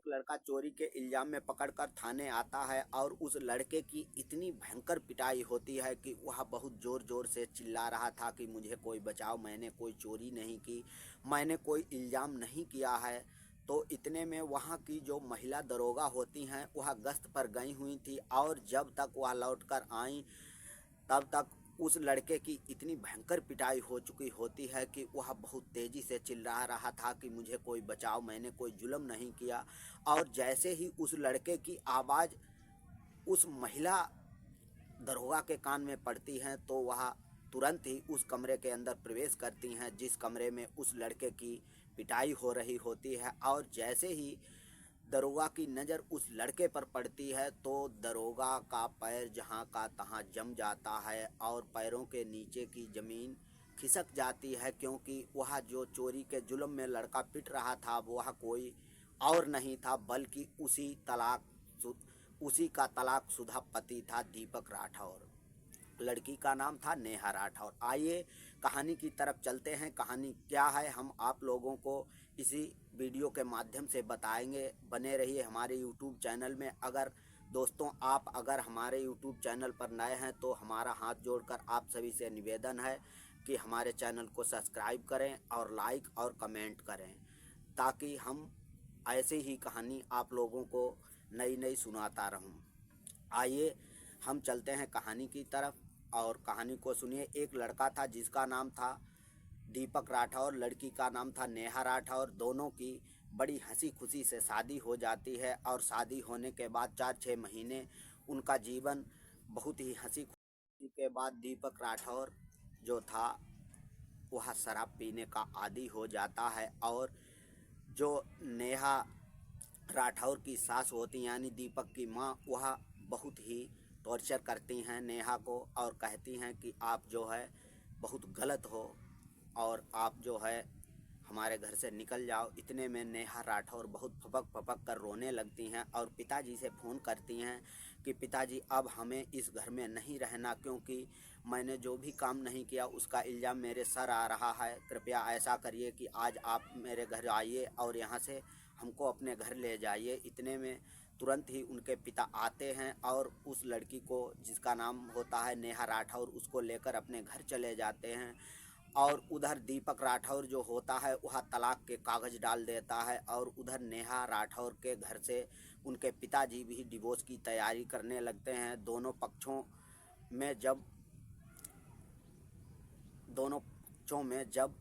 लड़का चोरी के इल्ज़ाम में पकड़कर थाने आता है और उस लड़के की इतनी भयंकर पिटाई होती है कि वह बहुत ज़ोर ज़ोर से चिल्ला रहा था कि मुझे कोई बचाओ, मैंने कोई चोरी नहीं की, मैंने कोई इल्ज़ाम नहीं किया है। तो इतने में वहाँ की जो महिला दरोगा होती हैं वह गश्त पर गई हुई थी और जब तक वह लौट कर आई तब तक उस लड़के की इतनी भयंकर पिटाई हो चुकी होती है कि वह बहुत तेज़ी से चिल्ला रहा था कि मुझे कोई बचाओ, मैंने कोई जुल्म नहीं किया। और जैसे ही उस लड़के की आवाज़ उस महिला दरोगा के कान में पड़ती है तो वह तुरंत ही उस कमरे के अंदर प्रवेश करती हैं जिस कमरे में उस लड़के की पिटाई हो रही होती है। और जैसे ही दरोगा की नज़र उस लड़के पर पड़ती है तो दरोगा का पैर जहाँ का तहाँ जम जाता है और पैरों के नीचे की ज़मीन खिसक जाती है, क्योंकि वह जो चोरी के जुल्म में लड़का पिट रहा था वह कोई और नहीं था बल्कि उसी का तलाकशुदा पति था, दीपक राठौर। लड़की का नाम था नेहा राठौर। आइए कहानी की तरफ चलते हैं। कहानी क्या है हम आप लोगों को इसी वीडियो के माध्यम से बताएंगे। बने रहिए हमारे यूट्यूब चैनल में। अगर दोस्तों आप अगर हमारे यूट्यूब चैनल पर नए हैं तो हमारा हाथ जोड़कर आप सभी से निवेदन है कि हमारे चैनल को सब्सक्राइब करें और लाइक और कमेंट करें ताकि हम ऐसे ही कहानी आप लोगों को नई नई सुनाता रहूं। आइए हम चलते हैं कहानी की तरफ और कहानी को सुनिए। एक लड़का था जिसका नाम था दीपक राठौर, लड़की का नाम था नेहा राठौर। दोनों की बड़ी हंसी खुशी से शादी हो जाती है और शादी होने के बाद 4-6 महीने उनका जीवन बहुत ही हंसी खुशी के बाद दीपक राठौर जो था वह शराब पीने का आदी हो जाता है। और जो नेहा राठौर की सास होती यानी दीपक की माँ, वह बहुत ही टॉर्चर करती हैं नेहा को और कहती हैं कि आप जो है बहुत गलत हो और आप जो है हमारे घर से निकल जाओ। इतने में नेहा राठौर बहुत फपक कर रोने लगती हैं और पिताजी से फ़ोन करती हैं कि पिताजी अब हमें इस घर में नहीं रहना, क्योंकि मैंने जो भी काम नहीं किया उसका इल्ज़ाम मेरे सर आ रहा है। कृपया ऐसा करिए कि आज आप मेरे घर आइए और यहाँ से हमको अपने घर ले जाइए। इतने में तुरंत ही उनके पिता आते हैं और उस लड़की को जिसका नाम होता है नेहा राठौर उसको लेकर अपने घर चले जाते हैं। और उधर दीपक राठौर जो होता है वह तलाक के कागज़ डाल देता है और उधर नेहा राठौर के घर से उनके पिताजी भी डिवोर्स की तैयारी करने लगते हैं। दोनों पक्षों में जब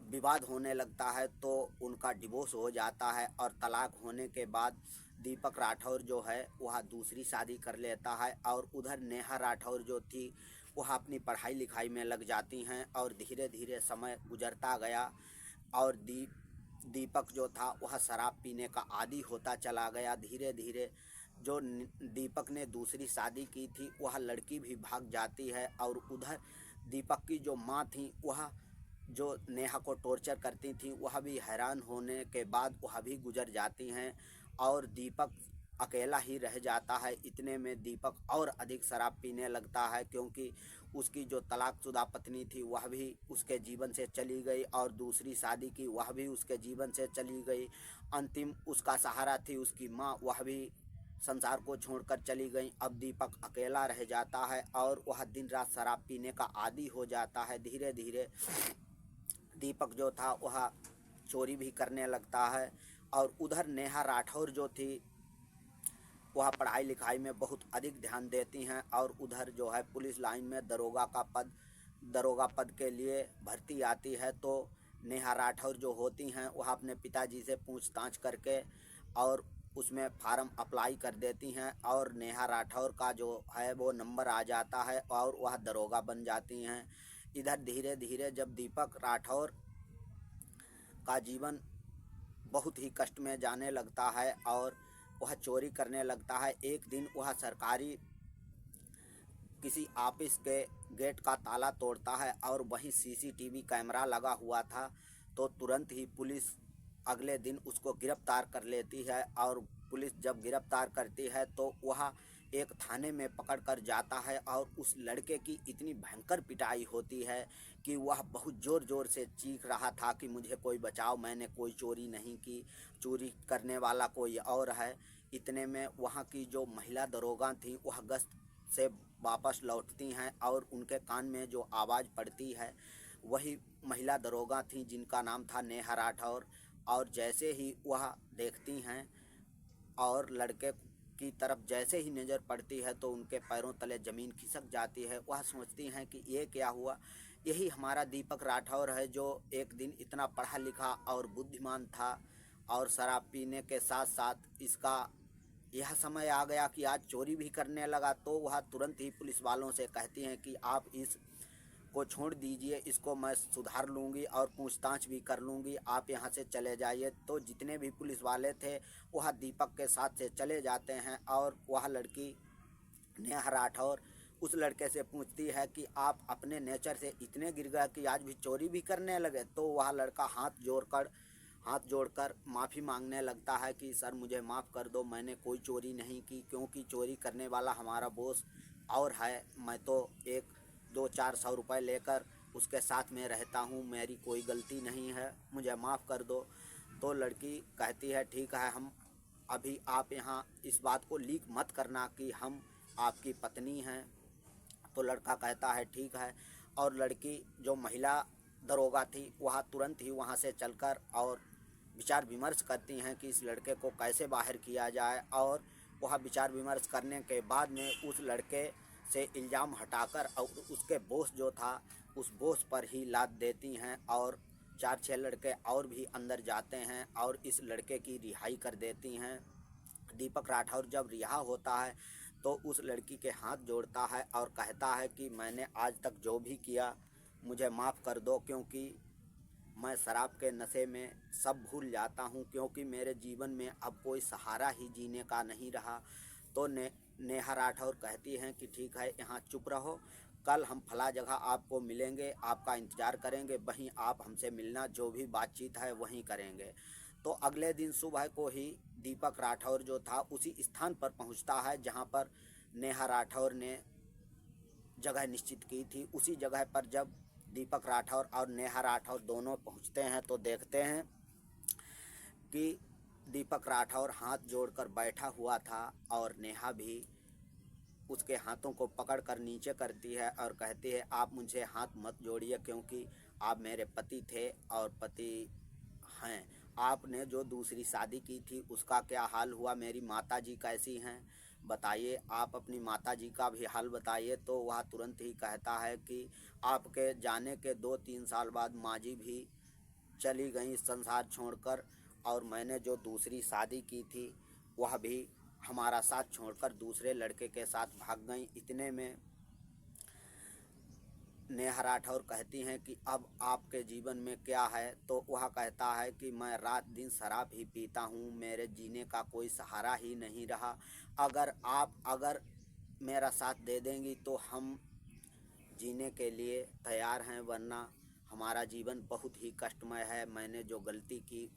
विवाद होने लगता है तो उनका डिवोर्स हो जाता है और तलाक होने के बाद दीपक राठौर जो है वह दूसरी शादी कर लेता है। और उधर नेहा राठौर जो थी वह अपनी पढ़ाई लिखाई में लग जाती हैं और धीरे धीरे समय गुजरता गया और दीपक जो था वह शराब पीने का आदी होता चला गया। धीरे धीरे जो दीपक ने दूसरी शादी की थी वह लड़की भी भाग जाती है और उधर दीपक की जो माँ थी वह जो नेहा को टॉर्चर करती थी वह भी हैरान होने के बाद वह भी गुजर जाती हैं और दीपक अकेला ही रह जाता है। इतने में दीपक और अधिक शराब पीने लगता है, क्योंकि उसकी जो तलाकशुदा पत्नी थी वह भी उसके जीवन से चली गई और दूसरी शादी की वह भी उसके जीवन से चली गई। अंतिम उसका सहारा थी उसकी माँ, वह भी संसार को छोड़कर चली गई। अब दीपक अकेला रह जाता है और वह दिन रात शराब पीने का आदी हो जाता है। धीरे धीरे दीपक जो था वह चोरी भी करने लगता है और उधर नेहा राठौर जो थी वह पढ़ाई लिखाई में बहुत अधिक ध्यान देती हैं और उधर जो है पुलिस लाइन में दरोगा पद के लिए भर्ती आती है। तो नेहा राठौर जो होती हैं वह अपने पिताजी से पूछताछ करके और उसमें फार्म अप्लाई कर देती हैं और नेहा राठौर का जो है वो नंबर आ जाता है और वह दरोगा बन जाती हैं। इधर धीरे धीरे जब दीपक राठौर का जीवन बहुत ही कष्ट में जाने लगता है और वह चोरी करने लगता है। एक दिन वह सरकारी किसी ऑफिस के गेट का ताला तोड़ता है और वहीं सीसीटीवी कैमरा लगा हुआ था, तो तुरंत ही पुलिस अगले दिन उसको गिरफ्तार कर लेती है। और पुलिस जब गिरफ्तार करती है तो वह एक थाने में पकड़ कर जाता है और उस लड़के की इतनी भयंकर पिटाई होती है कि वह बहुत ज़ोर ज़ोर से चीख रहा था कि मुझे कोई बचाओ, मैंने कोई चोरी नहीं की, चोरी करने वाला कोई और है। इतने में वहाँ की जो महिला दरोगा थी वह गश्त से वापस लौटती हैं और उनके कान में जो आवाज़ पड़ती है वही महिला दरोगा थी जिनका नाम था नेहा राठौर। और जैसे ही वह देखती हैं और लड़के की तरफ जैसे ही नज़र पड़ती है तो उनके पैरों तले ज़मीन खिसक जाती है। वह सोचती हैं कि ये क्या हुआ, यही हमारा दीपक राठौर है जो एक दिन इतना पढ़ा लिखा और बुद्धिमान था और शराब पीने के साथ साथ इसका यह समय आ गया कि आज चोरी भी करने लगा। तो वह तुरंत ही पुलिस वालों से कहती हैं कि आप इस को छोड़ दीजिए, इसको मैं सुधार लूँगी और पूछताछ भी कर लूँगी, आप यहाँ से चले जाइए। तो जितने भी पुलिस वाले थे वह दीपक के साथ से चले जाते हैं और वह लड़की नेहा राठौर उस लड़के से पूछती है कि आप अपने नेचर से इतने गिर गए कि आज भी चोरी भी करने लगे। तो वह लड़का हाथ जोड़कर माफ़ी मांगने लगता है कि सर मुझे माफ़ कर दो, मैंने कोई चोरी नहीं की, क्योंकि चोरी करने वाला हमारा बॉस और है, मैं तो एक 200-400 रुपये लेकर उसके साथ में रहता हूँ, मेरी कोई गलती नहीं है, मुझे माफ़ कर दो। तो लड़की कहती है ठीक है, हम अभी आप यहाँ इस बात को लीक मत करना कि हम आपकी पत्नी हैं। तो लड़का कहता है ठीक है। और लड़की जो महिला दरोगा थी वह तुरंत ही वहाँ से चलकर और विचार विमर्श करती हैं कि इस लड़के को कैसे बाहर किया जाए। और वह विचार विमर्श करने के बाद में उस लड़के से इल्ज़ाम हटाकर और उसके बॉस जो था उस बॉस पर ही लाद देती हैं और 4-6 लड़के और भी अंदर जाते हैं और इस लड़के की रिहाई कर देती हैं। दीपक राठौर जब रिहा होता है तो उस लड़की के हाथ जोड़ता है और कहता है कि मैंने आज तक जो भी किया मुझे माफ़ कर दो, क्योंकि मैं शराब के नशे में सब भूल जाता हूँ, क्योंकि मेरे जीवन में अब कोई सहारा ही जीने का नहीं रहा। तो नेहा राठौर कहती हैं कि ठीक है, यहाँ चुप रहो, कल हम फला जगह आपको मिलेंगे, आपका इंतज़ार करेंगे, वहीं आप हमसे मिलना, जो भी बातचीत है वहीं करेंगे। तो अगले दिन सुबह को ही दीपक राठौर जो था उसी स्थान पर पहुंचता है जहां पर नेहा राठौर ने जगह निश्चित की थी। उसी जगह पर जब दीपक राठौर और नेहा राठौर दोनों पहुंचते हैं तो देखते हैं कि दीपक राठौर हाथ जोड़कर बैठा हुआ था और नेहा भी उसके हाथों को पकड़कर नीचे करती है और कहती है आप मुझे हाथ मत जोड़िए, क्योंकि आप मेरे पति थे और पति हैं। आपने जो दूसरी शादी की थी उसका क्या हाल हुआ, मेरी माताजी कैसी हैं, बताइए, आप अपनी माताजी का भी हाल बताइए। तो वह तुरंत ही कहता है कि आपके जाने के 2-3 साल बाद माँ जी भी चली गई संसार छोड़कर, और मैंने जो दूसरी शादी की थी वह भी हमारा साथ छोड़कर दूसरे लड़के के साथ भाग गई। इतने में नेहा राठौर कहती हैं कि अब आपके जीवन में क्या है। तो वह कहता है कि मैं रात दिन शराब ही पीता हूँ, मेरे जीने का कोई सहारा ही नहीं रहा। अगर मेरा साथ दे देंगी तो हम जीने के लिए तैयार हैं, वरना हमारा जीवन बहुत ही कष्टमय है। मैंने जो गलती की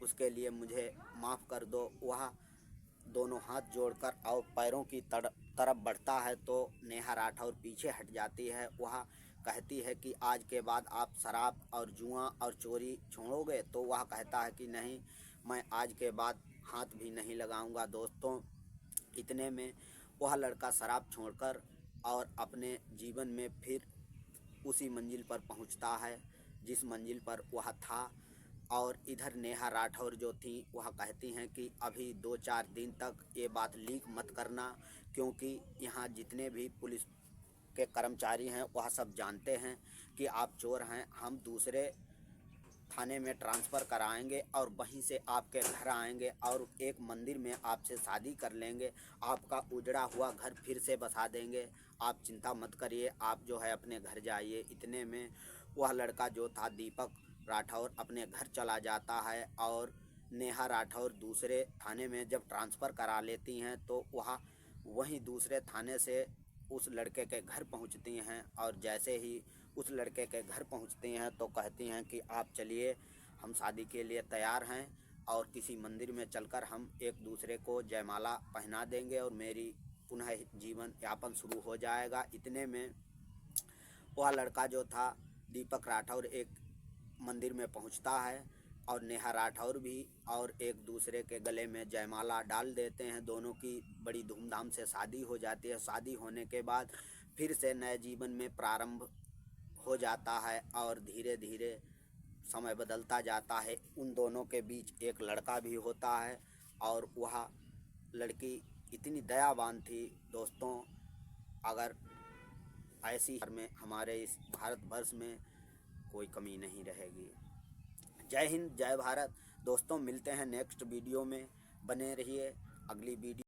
उसके लिए मुझे माफ़ कर दो। वह दोनों हाथ जोड़कर और पैरों की तरफ बढ़ता है तो नेहा राठौर पीछे हट जाती है। वह कहती है कि आज के बाद आप शराब और जुआ और चोरी छोड़ोगे। तो वह कहता है कि नहीं, मैं आज के बाद हाथ भी नहीं लगाऊंगा। दोस्तों, इतने में वह लड़का शराब छोड़कर और अपने जीवन में फिर उसी मंजिल पर पहुंचता है जिस मंजिल पर वह था। और इधर नेहा राठौर जो थी वह कहती हैं कि अभी 2-4 दिन तक ये बात लीक मत करना, क्योंकि यहाँ जितने भी पुलिस के कर्मचारी हैं वह सब जानते हैं कि आप चोर हैं। हम दूसरे थाने में ट्रांसफ़र कराएंगे और वहीं से आपके घर आएंगे और एक मंदिर में आपसे शादी कर लेंगे, आपका उजड़ा हुआ घर फिर से बसा देंगे, आप चिंता मत करिए, आप जो है अपने घर जाइए। इतने में वह लड़का जो था दीपक राठौर अपने घर चला जाता है और नेहा राठौर दूसरे थाने में जब ट्रांसफ़र करा लेती हैं तो वह वहीं दूसरे थाने से उस लड़के के घर पहुंचती हैं। और जैसे ही उस लड़के के घर पहुंचती हैं तो कहती हैं कि आप चलिए, हम शादी के लिए तैयार हैं और किसी मंदिर में चलकर हम एक दूसरे को जयमाला पहना देंगे और मेरी पुनः जीवन यापन शुरू हो जाएगा। इतने में वह लड़का जो था दीपक राठौर एक मंदिर में पहुंचता है और नेहा राठौर भी, और एक दूसरे के गले में जयमाला डाल देते हैं। दोनों की बड़ी धूमधाम से शादी हो जाती है। शादी होने के बाद फिर से नए जीवन में प्रारंभ हो जाता है और धीरे धीरे समय बदलता जाता है। उन दोनों के बीच एक लड़का भी होता है और वह लड़की इतनी दयावान थी दोस्तों, अगर ऐसी में हमारे इस भारतवर्ष में कोई कमी नहीं रहेगी। जय हिंद, जय भारत। दोस्तों मिलते हैं नेक्स्ट वीडियो में, बने रहिए। अगली वीडियो